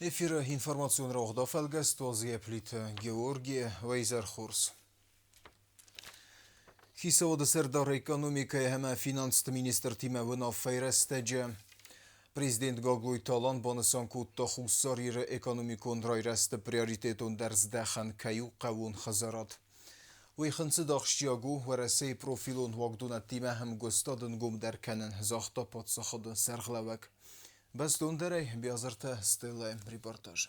Эфир информацион роғда фәлгәс тозия плит Георгия Вейзерхурс. Хисаводы сырдар экономика әмә финансты министр Тима Вынав файрастәджі. Президент Гаглуй Талан банысан кутта хуссар ирі экономикон райрасты приоритетон дәрздәхан каю қавун хазарат. Уйхынсы дақшчиагу вәрәсей профилон вагдуна Тима хам гостадын гумдәркәнін зақта патсақыды сәрғләвәк. Бәс дондәрәй бязырта стылы репортажы.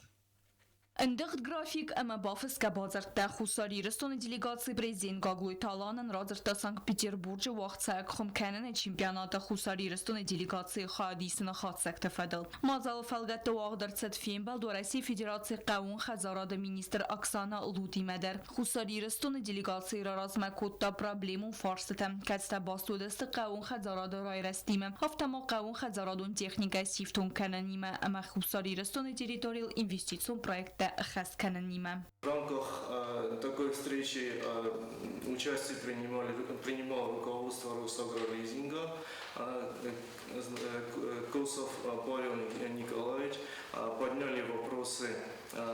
Индыгт график әмә бафыска базарта хусари рестон делегации президент Гаглуй Таланын разырта Санкт-Петербург'ы вақытсаяк хумкәнін чемпионата хусари рестон делегации хадисына хатсак тәфәділ. Мазал фәлгәтті вағдырцет фембал до России Федерации қауын хазарады министр Оксана Лутимәдер. Хусари рестон делегации разма котта проблему фарсыты. Кәтсті бастудысты қауын хазарады райрастимы. Хафтама қауын хазарадун техника сифтун кәнәніме әмә хусари рестон территориал инвестицион проекта В рамках такой встречи участие принимало руководство Росагролизинга, Косов Павел Николаевич, подняли вопросы,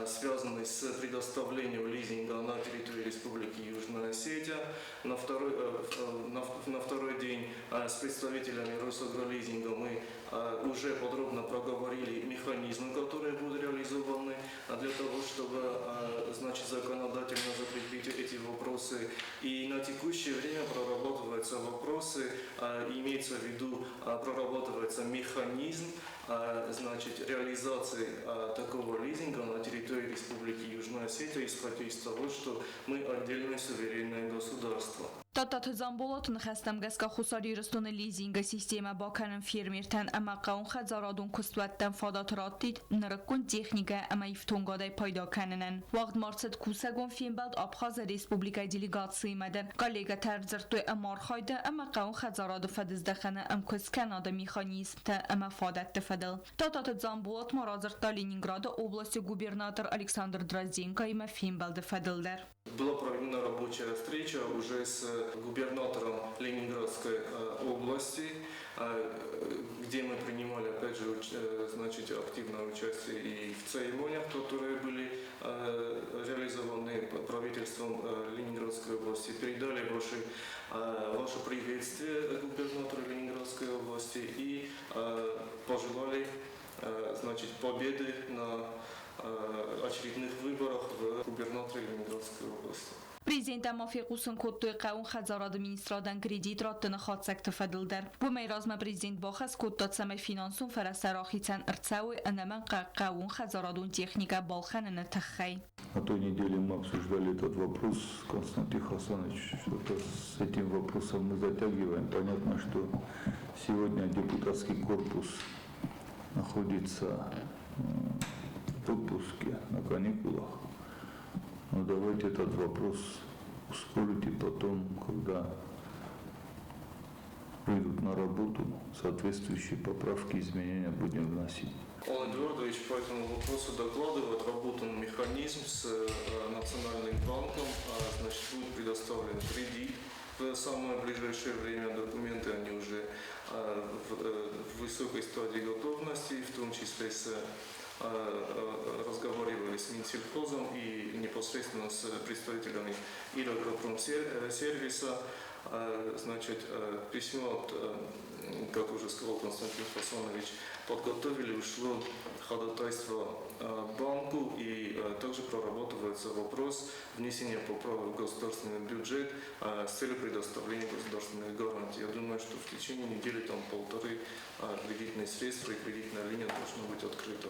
связанные с предоставлением лизинга на территории Республики Южная Осетия. На второй день с представителями Росагролизинга мы уже подробно проговорили механизмы, которые будут реализованы для того, чтобы законодательно закрепить эти вопросы. И на текущее время прорабатываются вопросы, имеется в виду прорабатывается механизм реализации такого лизинга на территории Республики Южная Осетия, исходя из того, что мы отдельное суверенное государство. Татат замболот нхастам геска хусари рестон лизинга система баканын фермертен ама қаун хазарадун кустуаттан фадат раттид нрыккун техника ама ифтунгадай пайда канынын. Вағд марцет кусагон фембалд Абхаз Республика делегации маден. Коллега тарзыртуй амар хайда ама қаун хазараду фадыздаханы ам кусканада механизм та ама фадат тфадыл. Татат замболот маразырта Ленинграда области губернатор Александр Дрозденко има фембалды фадылдар. Была проведена рабочая встреча уже с губернатором Ленинградской области, где мы принимали, опять же, активное участие и в церемониях, которые были реализованы правительством Ленинградской области. Передали ваше приветствие губернатору Ленинградской области и пожелали победы на очередных выборах в губернаторе Ленинградской области. Президент Амафиқусын кодтуй қауын хазарады министрадан кредит раттыны хатсак тфадылдар. Бу майразма президент бахас кодтат самай финансун фарасарахицан ирцауи анаман қауын хазарадун техника балханына таххай. На той неделе мы обсуждали этот вопрос, Константин Хасанович, что-то с этим вопросом мы затягиваем. Понятно, что сегодня депутатский корпус находится в отпуске, на каникулах. Но давайте этот вопрос ускорите потом, когда придут на работу, соответствующие поправки, изменения будем вносить. Олег Эдуардович по этому вопросу докладывает, отработан механизм с Национальным банком, будет предоставлен кредит. В самое ближайшее время документы они уже в высокой стадии готовности, в том числе разговаривали с Минсельхозом и непосредственно с представителями Ирагропромсервиса. Письмо, как уже сказал Константин Хасанович, подготовили, ушло ходатайство банку, и также прорабатывается вопрос внесения поправок в государственный бюджет с целью предоставления государственных гарантий. Я думаю, что в течение недели, полторы, кредитные средства и кредитная линия должна быть открыта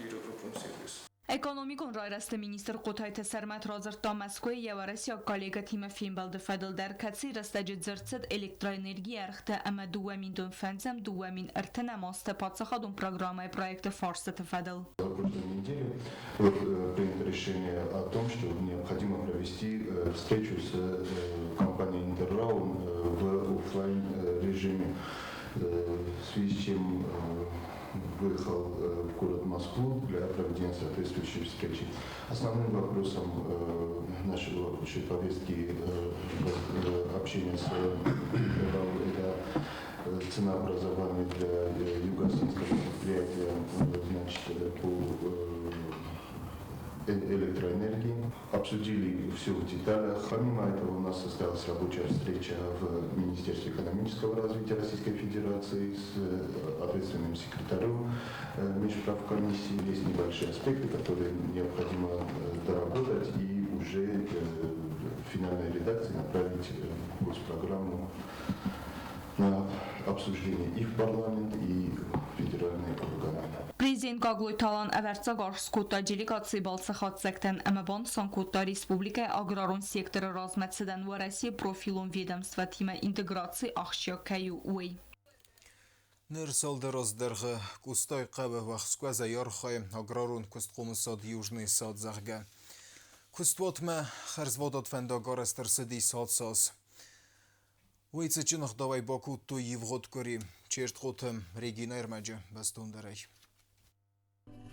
Ирагропромсервису. Экономикон райрасты министр Қотайты Сармат разырта Москве Еварасия коллега Тима Фембалды фадылдар кәтси растаджит зырцет электроэнергия архта ама 2 миллион фэнзам 2 мин артына масты подсахадун программы проекта фарсы тфадыл. На прошлой неделе принято решение о том, что необходимо провести встречу с компанией Интерраун в офлайн режиме, в связи с чем выехал в город Москву для проведения соответствующей встречи. Основным вопросом нашей повестки общения с это ценообразование для юго-осетинского предприятия по обсудили все в деталях. Помимо этого у нас состоялась рабочая встреча в Министерстве экономического развития Российской Федерации с ответственным секретарем Межправ комиссии. Есть небольшие аспекты, которые необходимо доработать и уже в финальной редакции направить госпрограмму на обсуждение и в парламент, и в федеральные органы. Prezident Gogloy Talan əvərçəqar skutta delegasiya balsaxat səkdən əməban Sankutta Respublika Agrarun sektoru razmətsidən və Rəsiya profilun ведомства тима интеграции axşıya kəyu uy. Нер солдероздерге кустой қабы вахсква заярхай аграрун кустқумы сад южный сад захга. Куствотме харзводот фендагар астерсиди сад саз. Уйцы чинах давай баку ту евгод кори. Чешт хотым Регина Эрмаджа бастундерай.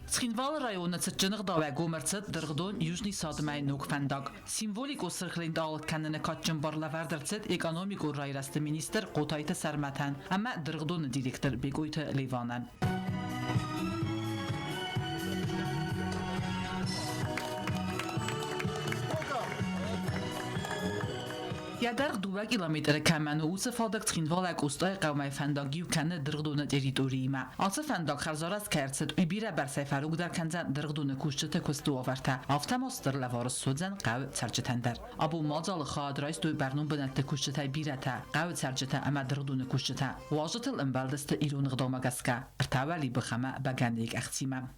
Цхинвал района цчынıq davay gomercet dırgdon южный sadmay nuk fendag. Simvolik o sırxlind alıt kendine kaçın barlaverdercet ekonomik o rayrastı minister qotayta sermeten ama dırgdon direktör begoyta levanen. Yadar 2 kilometre kemenu u fadak trinvalek ustay qawmay fendagi u kenne dırgdon teritoriyma. Atı fendag xarzaraz kercet u bire ber seferuk der kenzen dırgdon kuşçete kustu averte. Avtamostr levarız sodzen qav sercetender. Abu macal xadrais du bernum benette kuşçete birete qav sercete ama dırgdon kuşçete. Wajitel imbaldest irun qdamagaska. Irtawali bxama bagandik axtimam.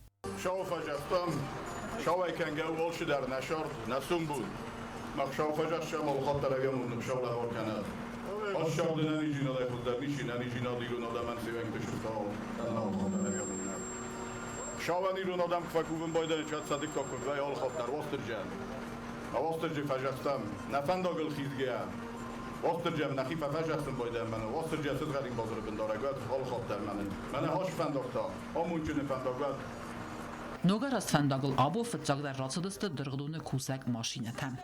شاوفا جفتم شاوی کنگه ولش در نشر نسوم بود مخشاو فجر شما الخاطر اليوم نمشاو له وركنا الشغل ناني جينا لا يفوت ماشي ناني جينا ديرون آدم سوين تشوفه أنا الخاطر اليوم شاو نيرون آدم كفاكوفن بايدن شاد صديق كوكو ويا الخاطر واسترجم واسترجم فجرتم نفند أقل خيزجيا واسترجم نخيف فجرتم بايدن من واسترجم صدقين بازار بندارجات الخاطر من هاش فندقتا همون جن فندقات Nogar rast fendagl abo fıtcaglar ratsıdıstı dırgdonu kusak maşinetem.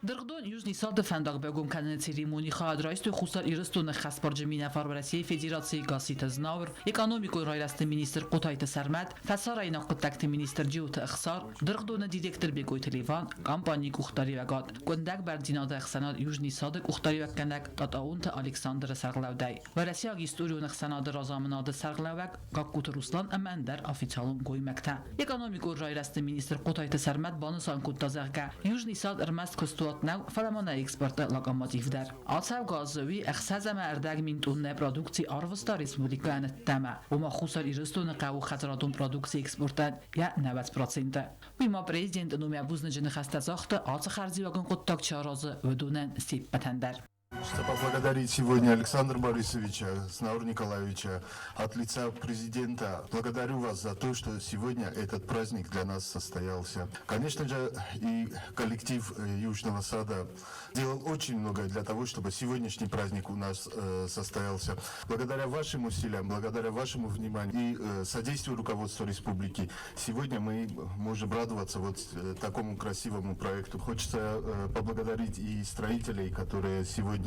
Dırgdon южный сад фендаг бегум канен церемонии хаадрайсту хусар ирысту нахас барджамина фарбарасии федерации гасита знавр экономику райрасты министр Qotayta Sarmat фасарайна qıttakti министр Джиута Ихсар дırgdona директор бегой телеван компании кухтари вагат кондак бардинада ихсанад южный садык ухтари вакканак татаунта Александр Сарглавдай варасия историю нахсанады разамынады Sarglavak Gakkut Ruslan amandar официалун goymakta экономику райрасты министр Qotayta Sarmat банысан kuttazagga южный сад ارمast kostu نو فرمان اکسپورت لقماتیف در آتش گازوی اخصاص مردگ من تون پرودکسی آروستا ریسپوبلیکان تما و ما خسر ایرستون قو خطراتون پرودکسی اکسپورت یا 90%. وی ما پرزیدنت نومی ابوز نجن خسته ساخت آتش خرجی وگن قطعک چهارازه و دونن سیب بتندر. Чтобы поблагодарить сегодня Александра Борисовича, Знаура Николаевича от лица президента. Благодарю вас за то, что сегодня этот праздник для нас состоялся. Конечно же, и коллектив Южного сада делал очень многое для того, чтобы сегодняшний праздник у нас состоялся. Благодаря вашим усилиям, благодаря вашему вниманию и содействию руководства республики, сегодня мы можем радоваться вот такому красивому проекту. Хочется поблагодарить и строителей, которые сегодня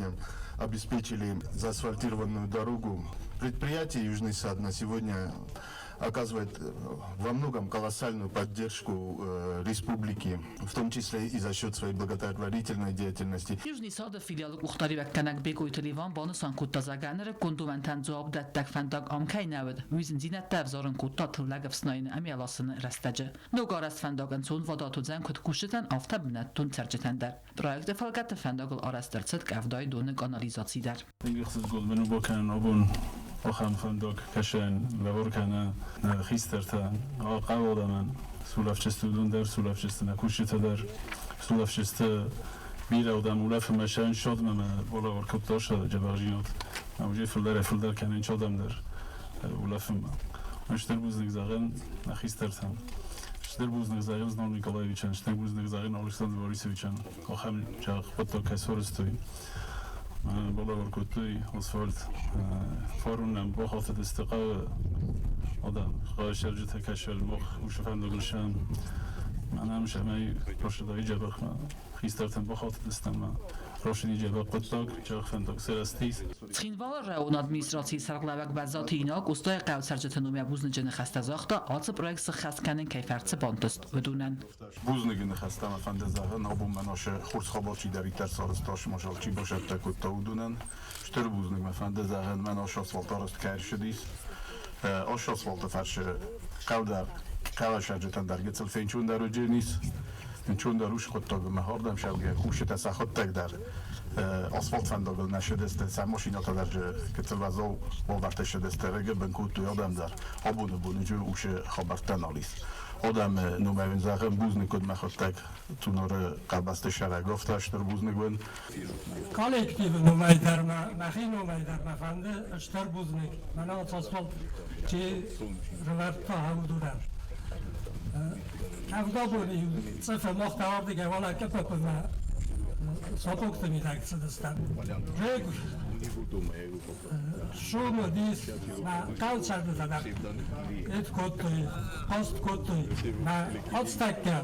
обеспечили заасфальтированную дорогу. Предприятие «Южный сад» на сегодня оказывает во многом колоссальную поддержку республики, в том числе и за счет своей благотворительной деятельности. Южный сад филиал Ухтари вакканак бекой теливан банысан куттазаганер кондументан зоаб даттак фантак амкай навд визин зинат тавзарın kutta tıllag fsnayını amiyalasını rastacı. Nogaras fandagın son vadatu zan kut kuşetan afta binattun tercetender. Projekte falgat fandagıl arastırçıt kavday donek analizatsider. İngilizce golmenu bakan abun آخام فندق کشن لور کنه خیسترتن آقا من سولافچستودون در سولافچست نکوشت در سولافچست بیر آدم ولف مشان شاد من بالا ورکوب داشت جبرجینات موجی فلدر کنن شادم در ولف من مشتر بوز نگذارن نخیسترتن شتر بوز نگذارن زنان نیکولایویچن شتر بوز نگذارن آلکساندر بوریسویچن آخام جاق پتا کسورستوی بالا ورکوتوی اسفالت فارونم با خاطر استقامت آدم خواهش شرجت کشور مخ وشفند Prošli ģeba qotok, ջախնդոք սրաստիս։ Ցինվալը ռեուն ադմինիստրացիի սարղլավակ բազատինոք ուստոյ կայացարջეთնում բուզնջենը խաստազախտը ացը պրոյեկտը խասկանեն կայֆարցը բոնտուստ վդունան։ Բուզնգին խաստամա ֆանդեզաղը նոբումանոշը խուրցխոբոչի դավիտար սորստոշ մոժալչի բոշապտակուտ տաուդունան շտր բուզնգ ֆանդեզաղը մանոշոս վոլտորոստ կայրշդիս օշոս վոլտը ֆարշը կավդա կավաշաջետան դարգեցել ֆենչուն դարոջենիս Ինչուն դարուշ խոտոգը մահորդամ շալգե խուշը տեսախոտ տեք դար ասֆալտ ֆանդոգը նաշեդեստե սամոշինոթա դար կծվազով ովարտեշը դեստերեգը բնկուտ յոդամ դար հոբունը բունիջը ուշը խաբարտան ալիս Odam numeryn zachem buzny kod machotek tunory kalbasty szeregów też ter buzny gwen. Kolektyw numerdarna, machin numerdarna fandy, czter buzny. Mana asfalt czy rwarta hałdurar. Avdobuni cyfr mohta ordy gevala kapapna. Sopokta mi tak se dostan. Reg Шумно дис на калчарда да эт коттой пост коттой на отстакка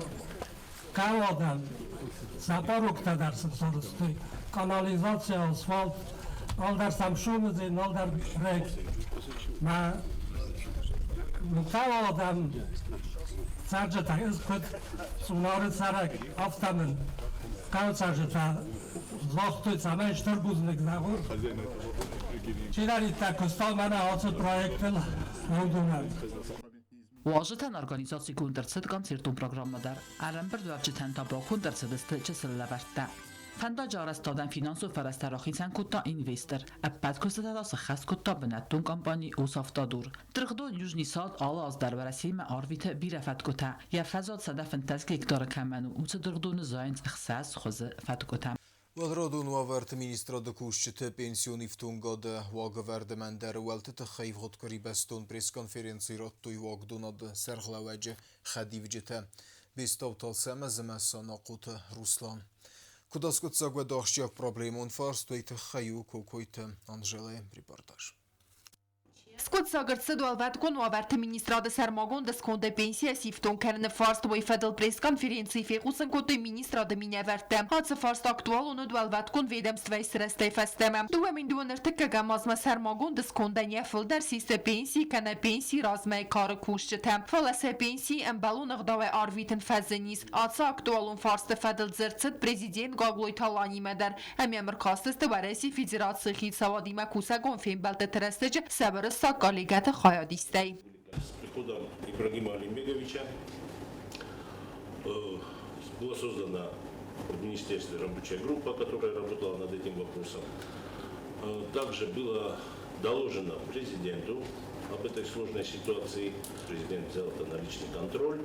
каводан запорукта дарсып сорустой канализация асфальт алдарсам шумно зен алдар рек на каводан царжата эскот сунары царак автомобиль калчарда зохтой самай штурбузник нагур Չիրարիտ կստալ մանը ացը պրոյեկտել հոնդունալ։ Ուաժըթան արգանիզացի կունդրցըտ կոնցերտում պրոգրամմադար, արամբր դուավջիթան տաբող կունդրցըդստը չսլլավարտա։ Fanda jarastoddan finanszú fejlesztőrökhiszen kutta investor, eppet közvetlenül xas kutta benettun kampani uszaftadur. Trgdo južní sad ala az darvarasíme arvite birefet kutta, je fezad sedefin tezkék tarakemenu, uce drgdo nizajnc xas xoze fet kutta. Valrodun wavert ministra de kushte pensioni ftun gode wagverde mender weltet khayv hotkari beston press konferenci rottoy wagdunad serglawaje khadivjete bistovtal semezme sanaqut Ruslan Kudaskut sagwe dokhshya problemon farstoyt khayu kokoyt Anjele reportaj Скот сагыртсы дуалваткон ваверты министрады сармагон дисконды пенсия сифтон керны фарст бой федел пресс-конференции фекусын коты министрады миневерте. Хатсы фарст актуал уну дуалваткон ведомства срестэй фестеме. Дуэмин дуэнертыка гамазма сармагон дисконды нефыл дар систе пенсии кана пенсии размай кары кушчыте. Фаласе пенсии эмбалун агдавай арвитын фазенис. Атсы актуалун фарсты федел зырцыт президент Гоглой Талани медер. Эмемр кастысты вареси федерации хитсавадима кусагон фембалты терестеж сабырыс коллегата Хаядистей. С приходом Ибрагима Алимбеговича была создана в министерстве рабочая группа, которая работала над этим вопросом. Также было доложено президенту об этой сложной ситуации. Президент взял это на личный контроль,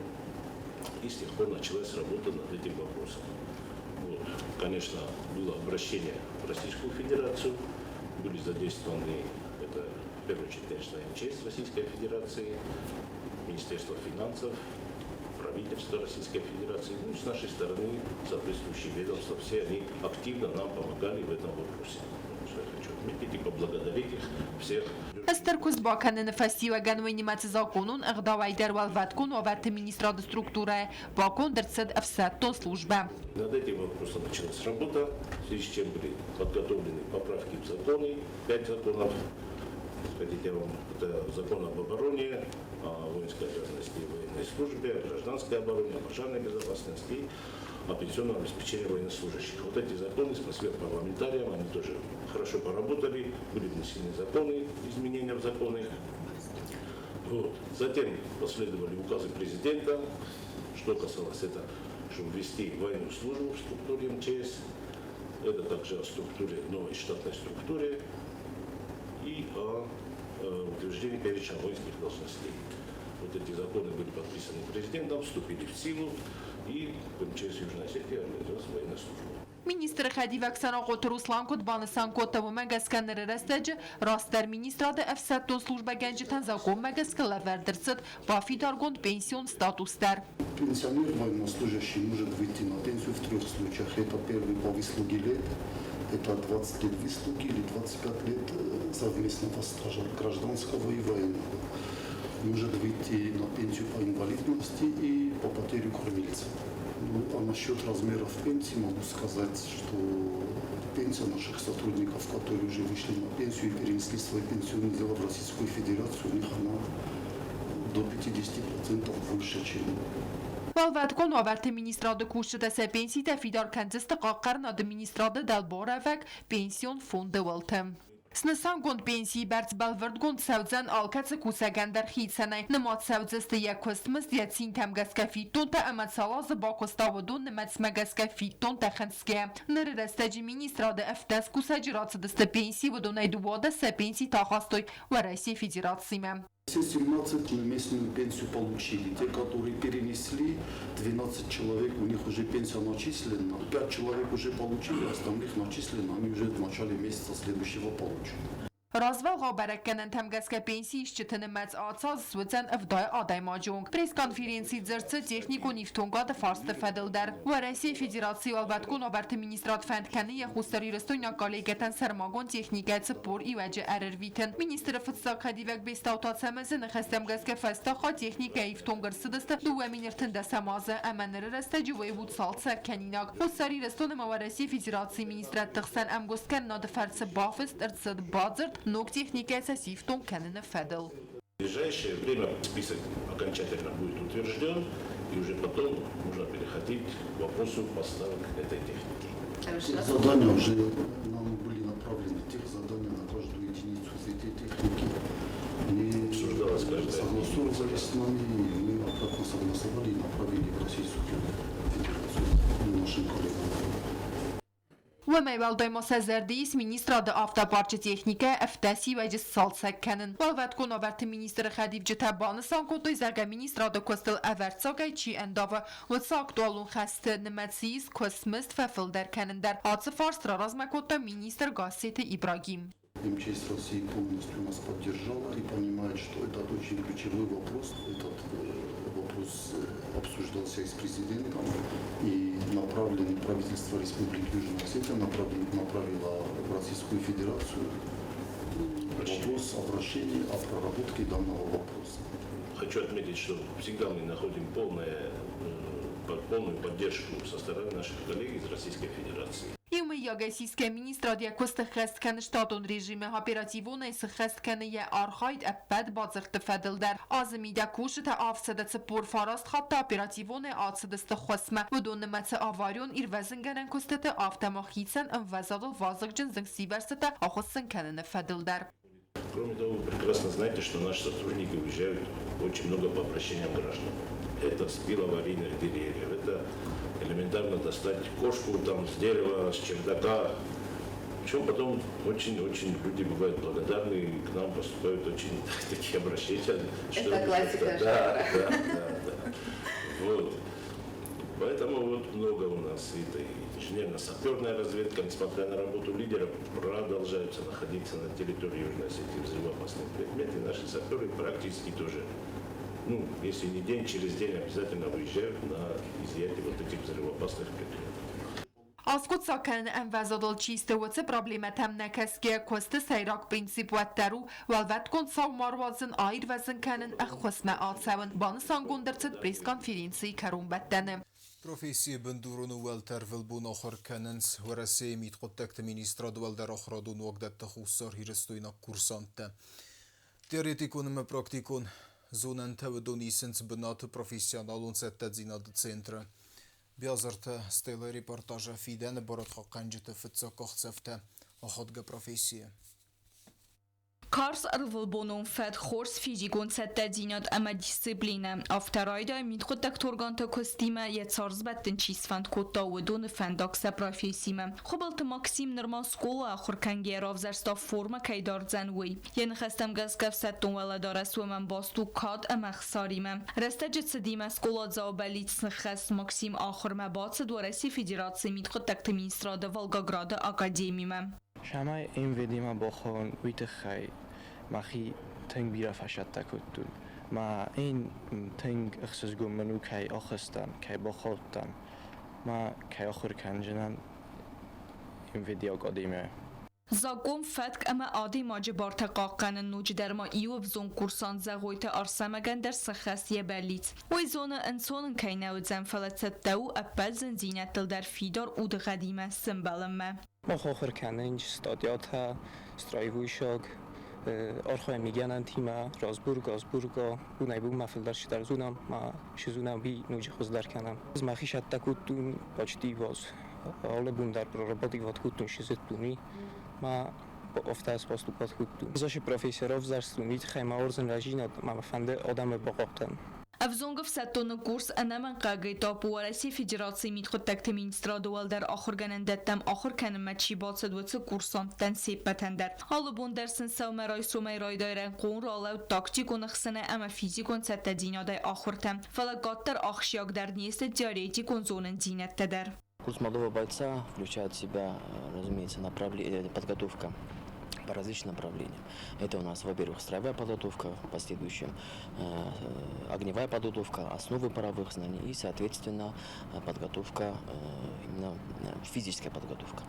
и с тех пор началась работа над этим вопросом. Вот. Конечно, было обращение в Российскую Федерацию, были задействованы в первую очередь, конечно, МЧС Российской Федерации, Министерство финансов, правительство Российской Федерации, ну и с нашей стороны соответствующие ведомства, все они активно нам помогали в этом вопросе. Что я хочу отметить и поблагодарить их всех. Эстеркус баканын фастива ганвенимац законун агдавай дервалваткун оверты министрады структуры бакун дерцед офсеттон служба. Над этим вопросом началась работа, в связи с чем были подготовлены поправки в законы, 5 законов. Хотите, это закон об обороне, о воинской обязанности и военной службе, о гражданской обороне, о пожарной безопасности, о пенсионном обеспечении военнослужащих. Вот эти законы с парламентарием, они тоже хорошо поработали, были внесены законы, изменения в законы. Вот. Затем последовали указы президента, что касалось это, чтобы ввести военную службу в структуре МЧС, это также о структуре, новой штатной структуре, и о утверждении перечня воинских должностей. Вот эти законы были подписаны президентом, вступили в силу, и в МЧС Южной Осетии организовалась военная служба. Министр Хадивак Санакот Руслан Кутбаны Санкотову Мегасканер Рестеджи, Растер министрады Эфсеттон служба генджитен закон Мегаскала Вердерцет, Пафидаргон пенсион статустер. Пенсионер военнослужащий может выйти на пенсию в 3 случаях. Это первый по выслуге лет, это 20 лет выслуги или 25 лет совместного стажа гражданского и военного. Может выйти на пенсию по инвалидности и по потере кормильца. Ну, а насчет размеров пенсии могу сказать, что пенсия наших сотрудников, которые уже вышли на пенсию и перенесли свои пенсионные дела в Российскую Федерацию, у них она до 50% выше, чем Valved avert ministrade kushte se pensi te fidar kendiste qaqqarn administrade del boravek pension fonde weltem. Snesan gund pensi berts balverd gund sevzen alkatse kusagender khitsene nemat sevzeste yakostmist yetsin temgaskafiton te amat salaz bakostavodun nemat smagaskafiton te khanske neresteci ministrade eftes kusajiratste pensi vodon eduvode se pensi ta khastoy в России Федерации. Все 17 местную пенсию получили. Те, которые перенесли, 12 человек, у них уже пенсия начислена. 5 человек уже получили, остальных начислено, они уже в начале месяца следующего получат. Razvel qabarakkanan tamgaska pensi işçitini mats atsaz switsen avday aday majung. Press konferensi zırtsı texniku niftunga da farstı fadildar. Ve Россия Федерации albatkun abartı ministrat fendkani ya xustari restoyna kolegeten sermagon texnikat spor iwaje erervitin. Minister fıtsa kadivek bestautat samazın xastamgaska fasta xa texnika iftungar sıdıstı duve minirtinde samazı emanları restacı ve vud salsa kaninak. Xustari restonma ve Россия Федерации ministrat tıxsan amgoskan nadı farsı bafist ertsad bazırt Ног техники сосифтон канена федел. В ближайшее время список окончательно будет утвержден, и уже потом можно переходить к вопросу поставок этой техники. Задания уже нам были направлены, тех заданий на каждую единицу из этой техники. И согласовывались с нами, и мы обратно согласовали и направили в Российскую Федерацию нашим коллегам. و میوالدای مسازردیس ministrade avtoparça texnika eftasi ve salsakkanin. Valvet kon avert minister Khadib Jetaban sankotoy zerga ministrade kostel avertsagay chi endava ve saktualun xaste nematsis kosmist fefil derkanin der. Atsı farstra razmakota minister Гасете Ибрагим. МЧС России полностью нас поддержала и понимает, что это очень ключевой вопрос. Этот вопрос обсуждался и с президентом, и направлен правительство Республики Южная Осетия направило в Российскую Федерацию вопрос обращения о проработке данного вопроса. Хочу отметить, что всегда мы находим полную поддержку со стороны наших коллег из Российской Федерации. Իմ յագեսիսկե մինիստրադիա կոստը խեստքան շտատոն ռեժիմը հապերատիվոն այս խեստքանը է արխայդ əppəd bazırtı fədildər. Azımիդա կուշը թե ավսədəցը պոր ֆարաստ խատտը ապերատիվոն է ացդստը խոսմə. Վդոնը մացը ավարյոն իր վəզնգənən կոստը ավտամախիցən ընվəզadıl vazıqcın zıngsիվərսը թե ախոսın kənənə fədildər. Кроме того, вы прекрасно знаете, что наши сотрудники уезжают очень много по обращениям граждан. Это спил аварийных деревьев, это элементарно достать кошку там с дерева, с чердака. Причем потом очень люди бывают благодарны, и к нам поступают очень такие обращения. Это классика. Да. Вот. Поэтому вот много у нас этой инженерно-саперная разведка, несмотря на работу лидеров, продолжаются находиться на территории Южной Осетии взрывоопасные предметы. Наши саперы практически тоже, если не день, через день обязательно выезжают на изъятие вот этих взрывоопасных предметов. Ascot sakan envazadal çiste văță probleme temnekeske koste sayrak prinsip vetteru velvet kon savmarvazın ayr vezin kanin xosme atsavın banı sangondırçıt pres konferensi karun bettene. Profesie bendurun welter vilbun oxar kanens ورسه ميت قدكت ministrad welder oxradun وقدت تخوصار هيرستوينا kursante. Teoretikon me praktikon zonen tevedonissens benate professionalon settedzina de centre. Biazarta stele reportaja fiden barat xaqanjete fitsa qoxsefte axadga profesie. Kars arvılbonun fed xors fizikon settedzinat ama disipline. Afterayda mitxotak torganta kostime yetsarzbetten çisfand kotta udun fendaksa profesime. Xobalta Maksim normal skola xurkangi ravzersta forma kaydardzan wy. Yen xastam gazgaf setton veladara sumen bastu kad ama xsarime. Restecet sedime skola zaobelitsn xas Maksim axır mebatse dwaresi federatsiya mitxotak administrada Volgograda akademime. شمای این ودیما با خون ویت خی مخی تنگ بیرا فشت تکتون ما این تنگ اخساس گم منو کی آخستم کی با خودتم ما کی آخر کنجنم این ودیا قدیمه Zagom fetk ama adi maci bartaqaqanın nuc derma iyu bzon kursan zagoyta arsamagan der saxasiye bellit. Oy zona insonun kaynaud zanfalat settau appel zinzinetel der fidar ud qadime simbalemme. ما آخر کننج استادیات استرایویشاگ آرخای میگن تیما رازبورگ آزبورگا و نیبوگ مفلدرش در زونم ما شزونم بی نوجه خوز در کنم از مخیشت تکوتون باچتی واز حالا بون در برابادی واد کوتون شزت بونی ما افته از پاستو پاد کوتون زاش پروفیسوراف زرستونیت خیمه ارزن رژینا ما فنده آدم باقاقتن Авзонгов саттоны курс анаман қағай тапу Россия Федерации митхоттакты министрадуалдар ахыр гэнэндеттам ахыр кэнэммэтши бацадвацы курсанттан сеппэтэндар. Алы бундерсын савмарай сумай райдайрэн қуын ралау тактикон ахсаны ама физикон сатта динядай ахыртам. Фалагаттар ахшиягдар несте теоретикон зонын динеттедар. Курс молодого бойца включает в себя, разумеется, подготовка по различным направлениям. Это у нас, во-первых, строевая подготовка, в последующем огневая подготовка, основы паровых знаний и, соответственно, подготовка, именно физическая подготовка.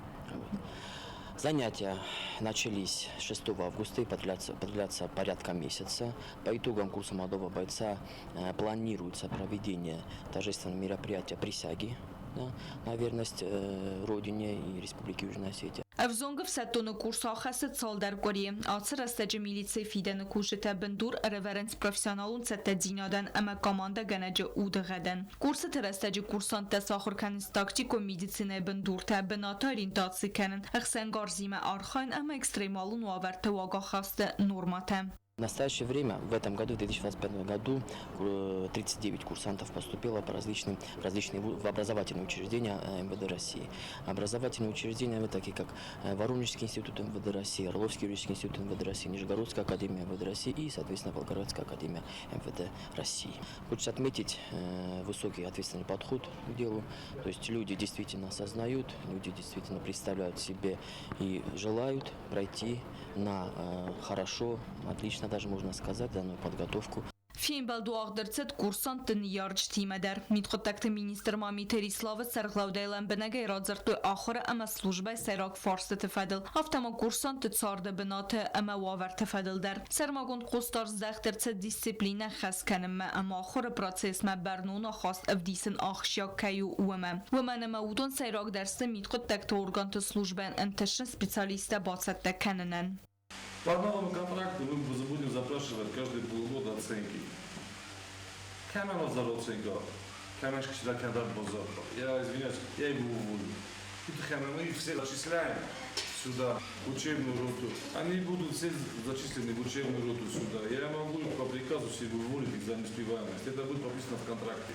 Занятия начались 6 августа и продлятся порядка месяца. По итогам курса молодого бойца планируется проведение торжественного мероприятия присяги на верность Родине и Республике Южная Осетия. Авзонгов саттоны курс ахасы цалдар кори. Ацыр астаджи милиция фиданы кушыта бендур реверенс профессионалун сатта динадан ама команда ганаджи удыгадан. Курсы терастаджи курсанта сахыр канис тактико медицина бендурта бената ориентации канен. Ахсан гарзима архайн ама экстремалун уаверта вага хаста нормата. В настоящее время, в этом году, в 2025 году, 39 курсантов поступило по различные в образовательные учреждения МВД России. Образовательные учреждения, такие как Воронежский институт МВД России, Орловский юридический институт МВД России, Нижегородская академия МВД России и, соответственно, Волгоградская академия МВД России. Хочется отметить высокий ответственный подход к делу. То есть люди действительно осознают, люди действительно представляют себе и желают пройти на хорошо, отлично, даже можно сказать, данную подготовку. Финбал дуагдырцет курсанттын ярж тимедер. Митхоттакты министр Мамит Эрислава сарглаудайлан бенегай радзарту ахыры ама служба сайрак фарсы тефадил. Автама курсанты царда бенаты ама вавар тефадилдер. Сармагон қостар здахтырцет дисциплина хас канымма ама ахыры процесма барнуна хаст авдисен ахшяк каю уама. Вамана маудон сайрак дерсте митхоттакты органты службан анташын специалиста бацатта канынан. По новому контракту мы будем запрашивать каждые полгода оценки. Камера за оценка. Камерочка сюда когда базар. Я извиняюсь, я его уволю. Мы все зачисляем сюда в учебную роту. Они будут все зачислены в учебную роту сюда. Я могу по приказу себе уволить их за неуспеваемость. Это будет прописано в контракте.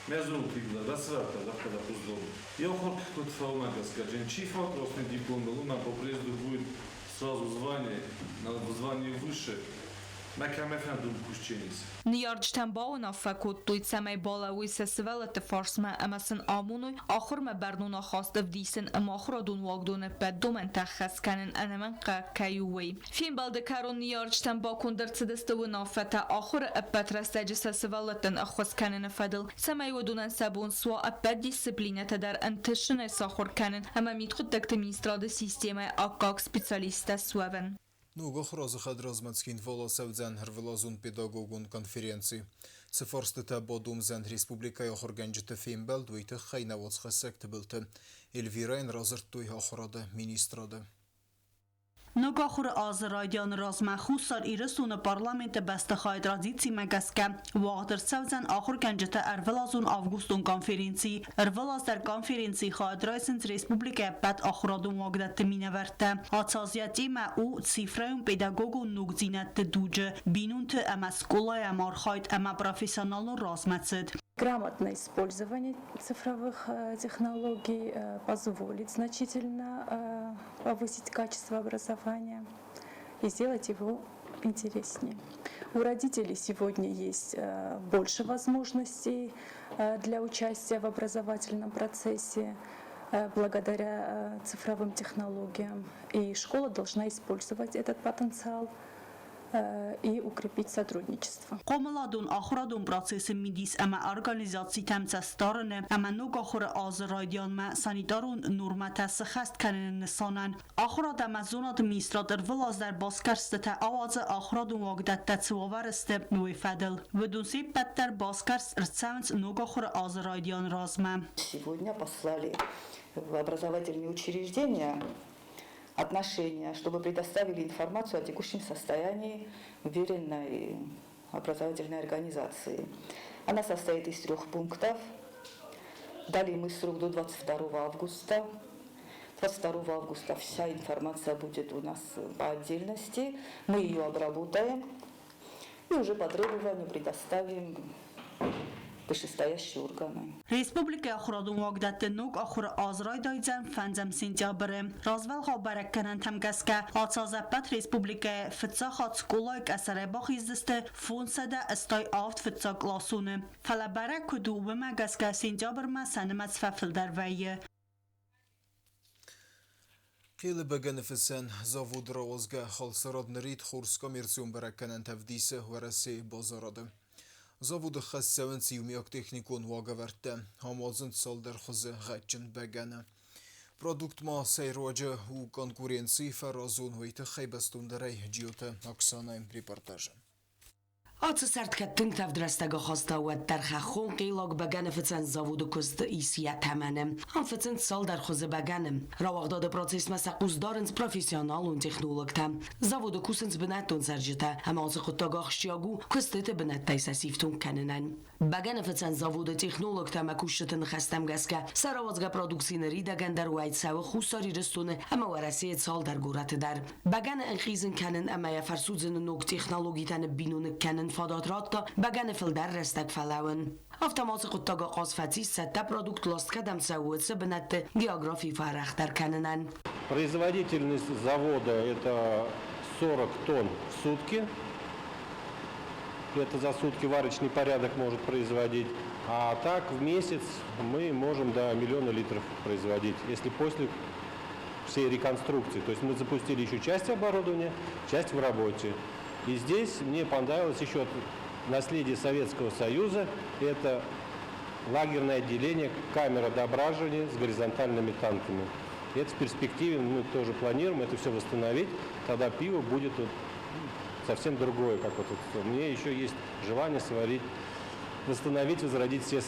Меня зовут Игла, рассвата, когда пуздол. Я уход какой-то фаумага, скажем, чифа, просто диплом, но нам по приезду будет сразу звание, на звание выше. Niyarjtan bauna fakut tuit samay balawis svalat farsma amasan amunoy akhir ma barnuna khast avdisen am akhradun wagdun beddomen takhas kanen anaman qakayuwi fin balde karon niyarjtan bakundar tsidestawna fata akhir apatrastaj svalatan akhas kanen fadil samay wadunan sabun swa apad disciplinata dar antishne sakhur kanen ama mitkhut takt ministrade sistema akak specialista swaven. Nugoh rozıxad razmatskin volasavdzan hrvelazun pedagogун konferenci. Цифорстыта бодумзан республикай охорганжыты фембал дуйты хайнавоцха сектыбылты. Эльвирайн разыртуй охорады министрады. Նոգախուրը ազրայդյան ռազմախուսար իրսունը պարլամենտը բաստխայդ ռազիցի մագասկա վաղդրցավձան ախոր կանջտը արվելազուն ավգուստուն կոնֆերենցի արվելազդար կոնֆերենցի խայդրայսնց ռեսպուբլիկա պատ ախորադուն վագդատը մինավարտը ացազյատի մա ու ցիֆրայուն պեդագոգուն նուգձինատը դուջը բինունթը ամա սկոլայ ամարխայդ ամա պրոֆեսիոնալն ռազմացըդ Грамотное использование цифровых технологий позволит значительно повысить качество образования и сделать его интереснее. У родителей сегодня есть больше возможностей для участия в образовательном процессе благодаря цифровым технологиям, и школа должна использовать этот потенциал и укрепить сотрудничество. Qomeladun axuradun prosesi midis ama organizacji temce starne ama nuga xure Azerbaycan ma sanitarun normata sxast kanen nisanan axurad amazon administrator vlazdar baskarste ta awaz axuradun wagdat ta cwavarste nui fadel vedun sipatter baskars rtsavns nuga xure Azerbaycan razma. Сегодня послали в образовательные учреждения отношения, чтобы предоставили информацию о текущем состоянии уверенной образовательной организации. Она состоит из 3 пунктов. Дали мы срок до 22 августа. 22 августа вся информация будет у нас по отдельности. Мы ее обработаем и уже по требованию предоставим вышестоящие органы. Respublika axuradun wagdat nuk axur Azerbaycan fanzam sentyabre razval xabarak kanan tamgaska atsazapat Respublika fitsaxat skolak asare baxiziste fonsada astay aft fitsak lasune falabarak kudu bemagaska sentyabre ma sanemat fafildar vaye قيل بجنفسن زاود روزجا خالصراد نريد خورس كوميرسيون بركنن تفديسه ورسي بازارده زاود خسون سيومياك تكنيكون واقعورته همازن سال در خوزه غچن بگنه پرودوکت ما سیرواجه و کنکورنسی فرازون ویت خیبستون دری جیوته اکسانه ریپورتاژه Ați sărtcătâng tavdrastaga hastawat dar khon qilog bagane fitsan zavod kost isiyat hamane am fitsan sal dar khoze bagane rawagda de proces masaqus darens professional und technologta zavod kusens benatun sarjita am az khotaga khshiagu kostete benatay sasiftun kanenen bagane fitsan zavod technologta makushten khastam gaska sarawazga produksiyoneri dagan dar wayt saw khusari restone ama warasi sal dar gurat dar bagane enkhizin kanen ama ya farsuzen nok technologitan binun kanen فاداتراتا بگن فلدر رستک فلاون автоматы құттаға қосфати сәтті продукт лосткадам сауытсы бінәтті географии фарахтар кәнінен. Производительность завода это 40 тонн в сутки. Это за сутки варочный порядок может производить. А так в месяц мы можем до 1 миллиона литров производить, если после всей реконструкции. То есть мы запустили еще часть оборудования, часть в работе. И здесь мне понравилось еще наследие Советского Союза. Это лагерное отделение, камера дображивания с горизонтальными танками. И это в перспективе мы тоже планируем это все восстановить. Тогда пиво будет вот совсем другое. Как вот у меня еще есть желание сварить, восстановить, возродить все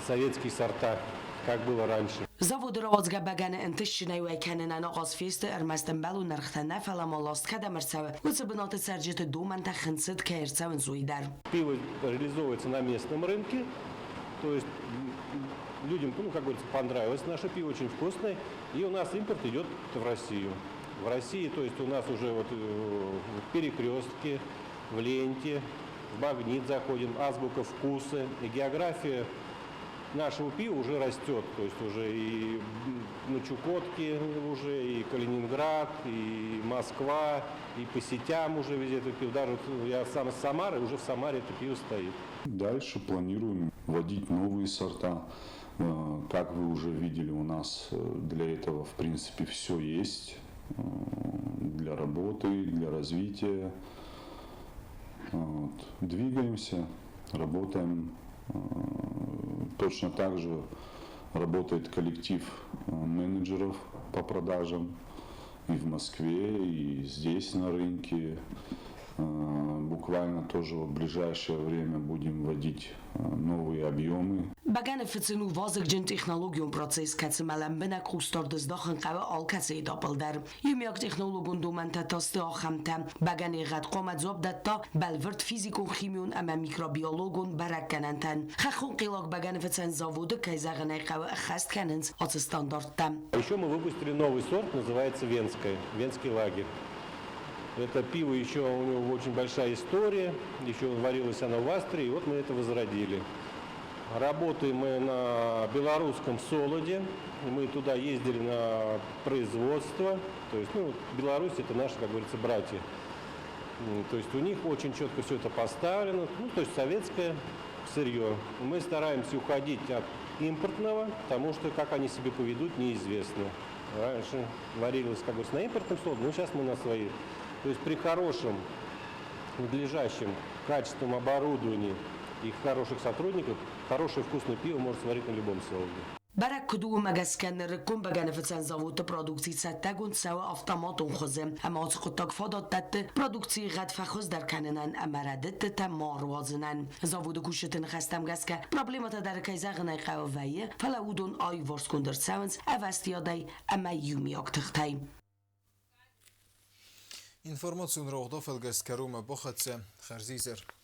советские сорта, как было раньше. Завод Розга багане انتشنای و کنن آغاز فیست ارمستن بلو نرختن فلا مالاست کدام مرسوه و سبنات سرجت دو منطقه خنصد که ارسون زویدر. Пиво реализовывается на местном рынке, то есть людям, ну, как говорится, понравилось наше пиво, очень вкусное, и у нас импорт идет в Россию. В России, то есть у нас уже вот в Перекрестке, в Ленте, в Магнит заходим, азбука вкуса, и география нашего пива уже растет, то есть уже и на Чукотке уже, и Калининград, и Москва, и по сетям уже везде это пиво. Даже я сам из Самары, уже в Самаре это пиво стоит. Дальше планируем вводить новые сорта. Как вы уже видели, у нас для этого в принципе все есть. Для работы, для развития. Вот. Двигаемся, работаем. Точно так же работает коллектив менеджеров по продажам и в Москве, и здесь на рынке. Буквально тоже в ближайшее время будем вводить новые объемы. Багане фицину вазик джен технологиум процесс кацмалам бена кустор дздахн қава алкаси дапылдар. Юмяк технологун думанта тасты ахамта багане гад қомат зобдатта балверт физикун химиун ама микробиологун баракканантан. Хахун қилак багане фицен заводы кайзагане қава хаст каненс от стандартта. Еще мы выпустили новый сорт, называется Венская, Венский лагерь. Это пиво еще, у него очень большая история, еще варилась она в Австрии, и вот мы это возродили. Работаем мы на белорусском Солоде, мы туда ездили на производство, то есть, ну, Беларусь это наши, как говорится, братья. То есть у них очень четко все это поставлено, ну, то есть советское сырье. Мы стараемся уходить от импортного, потому что как они себя поведут, неизвестно. Раньше варилось, как говорится, на импортном солоде, но сейчас мы на свои. То есть при хорошем надлежащим качеством оборудования и хороших сотрудников, хорошее вкусное пиво может сварить на любом салоне. برای کدوم مگسکن رکون بگن فتن زاوت پرودکسی ستگون سوا افتاماتون خوزه اما از خودتاک فادات تت پرودکسی غد فخوز در کننن امردت تا ماروازنن زاوت کوشتن خستم گسکه پرابلمات در کیزه غنای قوایه فلاودون آی ورس کندر سونس اوستیادای اما یومی اکتختای Информацию на Рогдов Элгескарума Бохатсе Харзизер.